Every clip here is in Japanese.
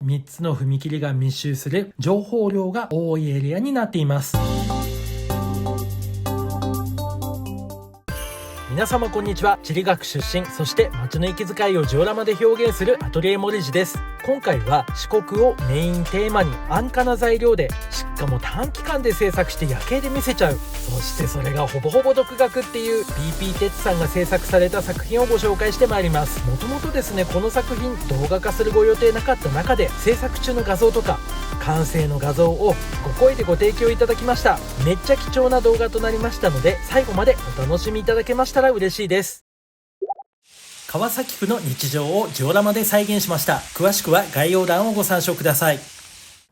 3つの踏切が密集する情報量が多いエリアになっています。皆様こんにちは。地理学出身、そして街の息遣いをジオラマで表現するアトリエモリジです。今回は四国をメインテーマに安価な材料で、しかも短期間で制作して夜景で見せちゃう、そしてそれがほぼほぼ独学っていう BP 鉄さんが制作された作品をご紹介してまいります。もともとですね、この作品動画化するご予定なかった中で、制作中の画像とか完成の画像をご声でご提供いただきました。めっちゃ貴重な動画となりましたので、最後までお楽しみいただけましたら嬉しいです。川崎府の日常をジオラマで再現しました。詳しくは概要欄をご参照ください。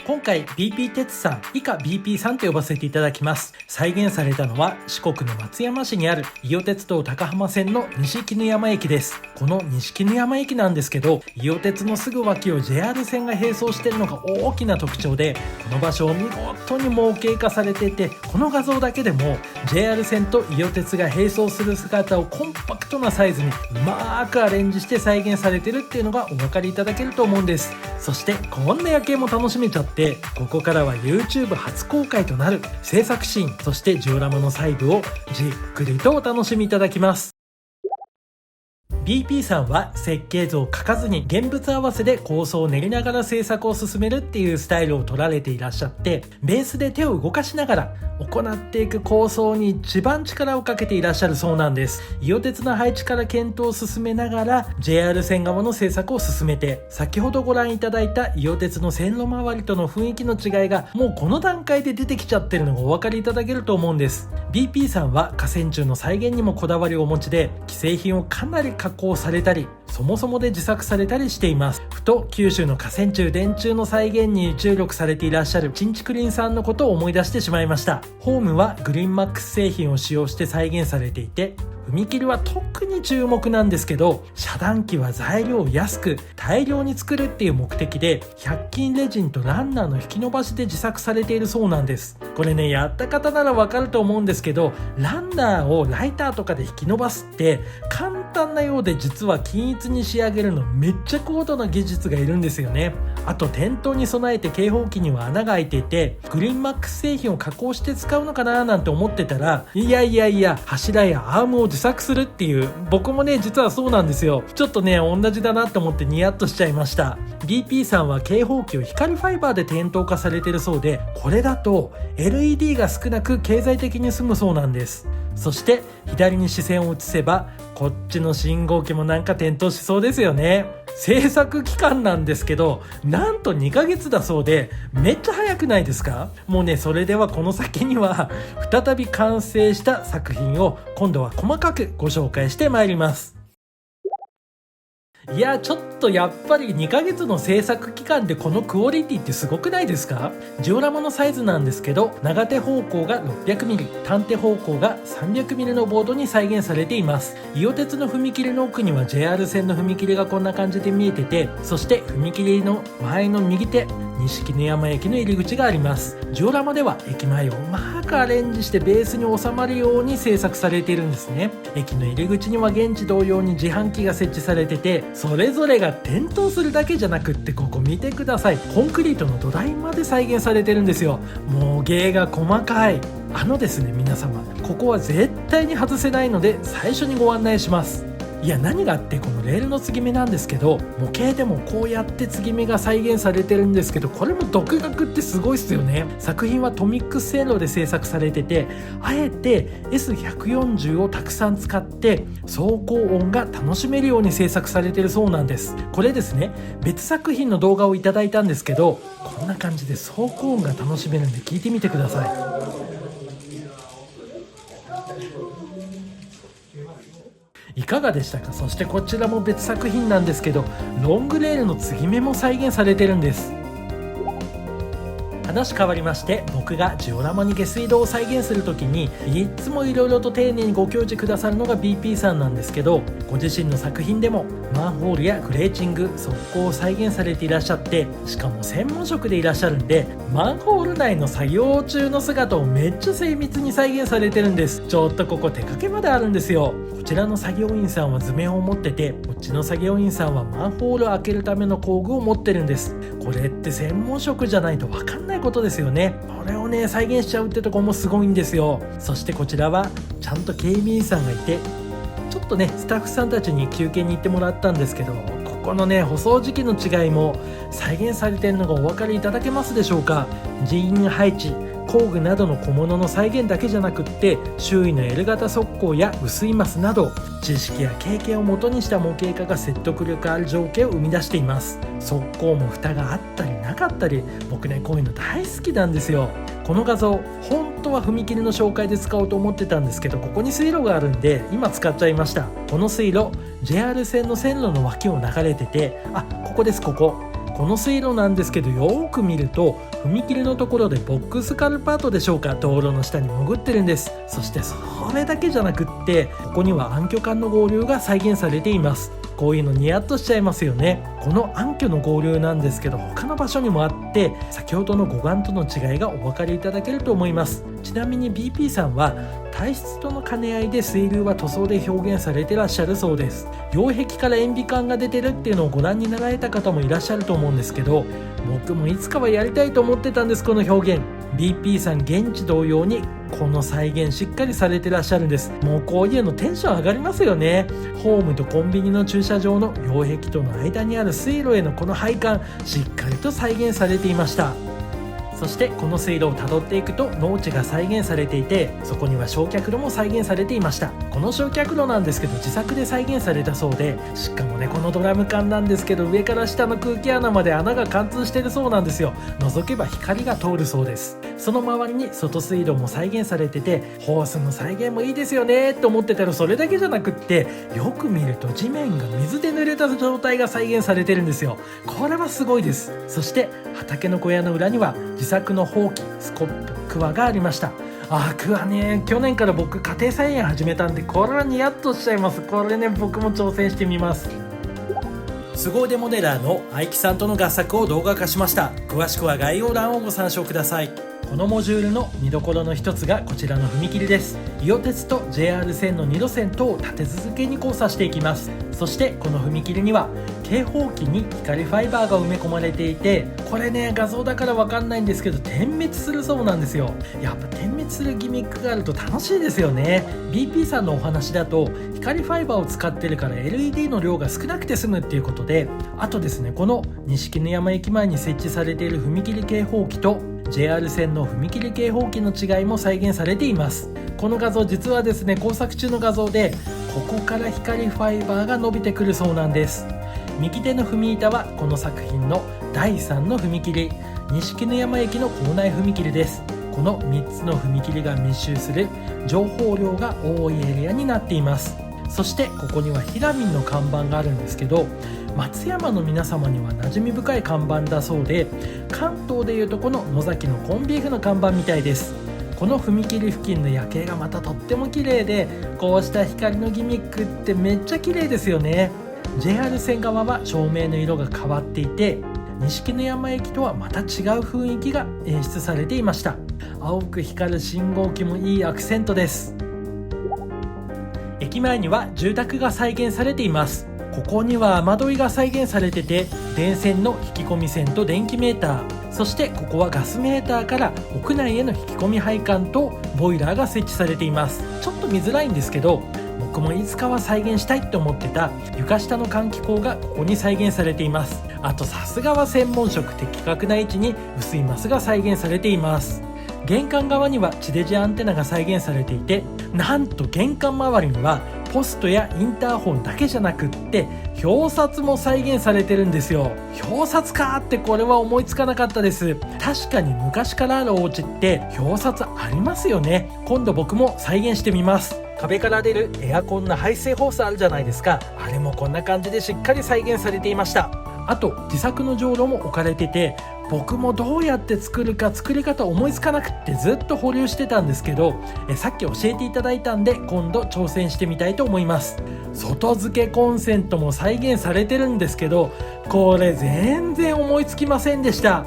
今回 BP 鉄さん以下 BP さんと呼ばせていただきます。再現されたのは四国の松山市にある伊予鉄道高浜線の西絹山駅です。この西絹山駅なんですけど、伊予鉄のすぐ脇を JR 線が並走しているのが大きな特徴で、この場所を見事に模型化されていて、この画像だけでも JR 線と伊予鉄が並走する姿をコンパクトなサイズにうまくアレンジして再現されてるっていうのがお分かりいただけると思うんです。そしてこんな夜景も楽しめちゃって、ここからは YouTube 初公開となる制作シーン、そしてジオラマの細部をじっくりとお楽しみいただきます。BP さんは設計図を書かずに現物合わせで構想を練りながら制作を進めるっていうスタイルを取られていらっしゃって、ベースで手を動かしながら行っていく構想に一番力をかけていらっしゃるそうなんです。伊予鉄の配置から検討を進めながら JR 線側の制作を進めて、先ほどご覧いただいた伊予鉄の線路周りとの雰囲気の違いがもうこの段階で出てきちゃってるのがお分かりいただけると思うんです。 BP さんは河川柱の再現にもこだわりをお持ちで、既製品をかなり加工されたりそもそもで自作されたりしています。ふと九州の河川柱電柱の再現に注力されていらっしゃるチンチクリンさんのことを思い出してしまいました。ホームはグリーンマックス製品を使用して再現されていて、踏切は特に注目なんですけど、遮断機は材料を安く大量に作るっていう目的で100均レジンとランナーの引き伸ばしで自作されているそうなんです。これね、やった方ならわかると思うんですけど、ランナーをライターとかで引き伸ばすって簡単なようで、実は均一に仕上げるのめっちゃ高度な技術がいるんですよね。あと転倒に備えて警報器には穴が開いていて、グリーンマックス製品を加工して使うのかななんて思ってたら、いや柱やアームを自作するっていう、僕もね実はそうなんですよ。ちょっとね同じだなと思ってニヤッとしちゃいました。 BP さんは警報器を光ファイバーで点灯化されているそうで、これだと LED が少なく経済的に済むそうなんです。そして左に視線を移せば、こっちの信号機もなんか点灯しそうですよね。制作期間なんですけど、なんと2ヶ月だそうで、めっちゃ早くないですか？もうね、それではこの先には再び完成した作品を今度は細かくご紹介してまいります。いやちょっとやっぱり2ヶ月の制作期間でこのクオリティってすごくないですか？ジオラマのサイズなんですけど、長手方向が 600mm、短手方向が 300mm のボードに再現されています。伊予鉄の踏切の奥には JR 線の踏切がこんな感じで見えてて、そして踏切の前の右手、西絹山駅の入り口があります。ジオラマでは駅前をうまくアレンジしてベースに収まるように制作されているんですね。駅の入り口には現地同様に自販機が設置されてて、それぞれが点灯するだけじゃなくって、ここ見てください。コンクリートの土台まで再現されてるんですよ。もう芸が細かい。ですね皆様、ここは絶対に外せないので最初にご案内します。いや何があって、このレールの継ぎ目なんですけど、模型でもこうやって継ぎ目が再現されてるんですけど、これも独学ってすごいっすよね。作品はトミックス線路で制作されてて、あえて S140 をたくさん使って走行音が楽しめるように制作されてるそうなんです。これですね、別作品の動画をいただいたんですけど、こんな感じで走行音が楽しめるんで聞いてみてください。いかがでしたか？そしてこちらも別作品なんですけど、ロングレールの継ぎ目も再現されてるんです。話変わりまして、僕がジオラマに下水道を再現するときにいつもいろいろと丁寧にご教示くださるのが BP さんなんですけど、ご自身の作品でもマンホールやグレーチング、側溝を再現されていらっしゃって、しかも専門職でいらっしゃるんで、マンホール内の作業中の姿をめっちゃ精密に再現されてるんです。ちょっとここ手掛けまであるんですよ。こちらの作業員さんは図面を持ってて、こっちの作業員さんはマンホールを開けるための工具を持ってるんです。これって専門職じゃないと分かんないことですよね。これをね再現しちゃうってとこもすごいんですよ。そしてこちらはちゃんと警備員さんがいて、ちょっとねスタッフさんたちに休憩に行ってもらったんですけど、ここのね舗装時期の違いも再現されているのがお分かりいただけますでしょうか。人員配置、工具などの小物の再現だけじゃなくって、周囲の L 型側溝や薄いマスなど知識や経験を元にした模型化が説得力ある情景を生み出しています。側溝も蓋があったりなかったり、僕ねこういうの大好きなんですよ。この画像本当は踏切の紹介で使おうと思ってたんですけど、ここに水路があるんで今使っちゃいました。この水路 JR 線の線路の脇を流れてて、ここです。この水路なんですけど、よーく見ると踏切のところでボックスカルパートでしょうか、道路の下に潜ってるんです。そしてそれだけじゃなくって、ここには暗渠間の合流が再現されています。こういうのニヤッとしちゃいますよね。この暗渠の合流なんですけど、他の場所にもあって、先ほどの護岸との違いがお分かりいただけると思います。ちなみに BP さんは体質との兼ね合いで水流は塗装で表現されてらっしゃるそうです。擁壁から塩ビ感が出てるっていうのをご覧になられた方もいらっしゃると思うんですけど、僕もいつかはやりたいと思ってたんです。この表現 BP さん現地同様にこの再現しっかりされてらっしゃるんです。もうこういうのテンション上がりますよね。ホームとコンビニの駐車場の擁壁との間にある水路へのこの配管、しっかりと再現されていました。そしてこの水路をたどっていくと農地が再現されていて、そこには焼却炉も再現されていました。この焼却炉なんですけど自作で再現されたそうで、しかもねこのドラム缶なんですけど、上から下の空気穴まで穴が貫通してるそうなんですよ。覗けば光が通るそうです。その周りに外水路も再現されてて、ホースの再現もいいですよねって思ってたら、それだけじゃなくって、よく見ると地面が水で濡れた状態が再現されてるんですよ。これはすごいです。そして畑の小屋の裏には自作のほうき、スコップ、クワがありました。クワね、去年から僕家庭菜園始めたんで、これはニヤッとしちゃいます。これね僕も挑戦してみます。凄腕モデラーの愛樹さんとの合作を動画化しました。詳しくは概要欄をご参照ください。このモジュールの見どころの一つがこちらの踏切です。伊予鉄と JR 線の2路線とを立て続けに交差していきます。そしてこの踏切には警報器に光ファイバーが埋め込まれていて、これね画像だからわかんないんですけど点滅するそうなんですよ。やっぱ点滅するギミックがあると楽しいですよね。 BP さんのお話だと光ファイバーを使ってるから LED の量が少なくて済むっていうことで、あとですね、この錦の山駅前に設置されている踏切警報器と JR 線の踏切警報器の違いも再現されています。この画像実はですね工作中の画像で、ここから光ファイバーが伸びてくるそうなんです。右手の踏み板はこの作品の第3の踏切、錦の山駅の構内踏切です。この3つの踏切が密集する情報量が多いエリアになっています。そしてここにはひらみんの看板があるんですけど、松山の皆様には馴染み深い看板だそうで、関東でいうとこの野崎のコンビーフの看板みたいです。この踏切付近の夜景がまたとっても綺麗で、こうした光のギミックってめっちゃ綺麗ですよね。 JR 線側は照明の色が変わっていて、錦の山駅とはまた違う雰囲気が演出されていました。青く光る信号機もいいアクセントです。駅前には住宅が再現されています。ここには雨どいが再現されてて、電線の引き込み線と電気メーター、そしてここはガスメーターから屋内への引き込み配管とボイラーが設置されています。ちょっと見づらいんですけど、僕もいつかは再現したいって思ってた床下の換気口がここに再現されています。あとさすがは専門職、的確な位置に薄いマスが再現されています。玄関側には地デジアンテナが再現されていて、なんと玄関周りにはポストやインターホンだけじゃなくって表札も再現されてるんですよ。表札かーって、これは思いつかなかったです。確かに昔からあるお家って表札ありますよね。今度僕も再現してみます。壁から出るエアコンの排水ホースあるじゃないですか、あれもこんな感じでしっかり再現されていました。あと自作のじょうろも置かれてて、僕もどうやって作るか作り方思いつかなくってずっと保留してたんですけど、さっき教えていただいたんで今度挑戦してみたいと思います。外付けコンセントも再現されてるんですけど、これ全然思いつきませんでした。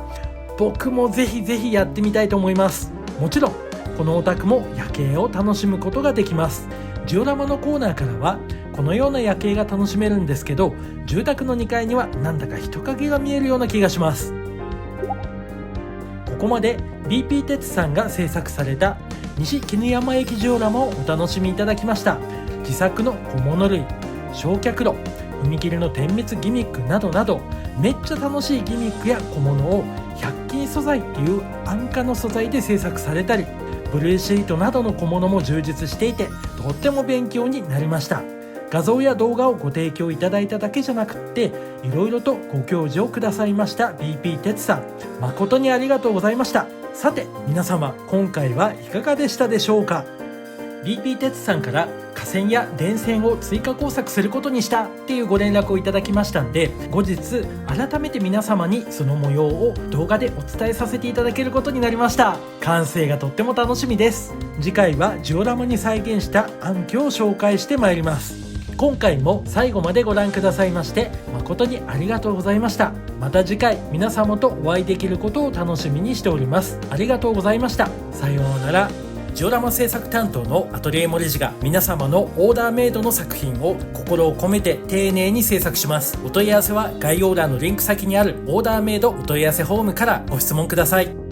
僕もぜひぜひやってみたいと思います。もちろんこのお宅も夜景を楽しむことができます。ジオラマのコーナーからはこのような夜景が楽しめるんですけど、住宅の2階にはなんだか人影が見えるような気がします。こまで BP 鉄さんが制作された西絹山駅ジオラマをお楽しみいただきました。自作の小物類、焼却炉、踏切の点滅ギミックなどなど、めっちゃ楽しいギミックや小物を100均素材っていう安価の素材で制作されたり、ブルーシートなどの小物も充実していて、とっても勉強になりました。画像や動画をご提供いただいただけじゃなくって、いろいろとご教示をくださいました BP 鉄さん、誠にありがとうございました。さて皆様、今回はいかがでしたでしょうか。 BP 鉄さんから架線や電線を追加工作することにしたっていうご連絡をいただきましたんで、後日改めて皆様にその模様を動画でお伝えさせていただけることになりました。完成がとっても楽しみです。次回はジオラマに再現した暗記を紹介してまいります。今回も最後までご覧くださいまして誠にありがとうございました。また次回皆様とお会いできることを楽しみにしております。ありがとうございました。さようなら。ジオラマ制作担当のアトリエモレジが皆様のオーダーメイドの作品を心を込めて丁寧に制作します。お問い合わせは概要欄のリンク先にあるオーダーメイドお問い合わせフォームからご質問ください。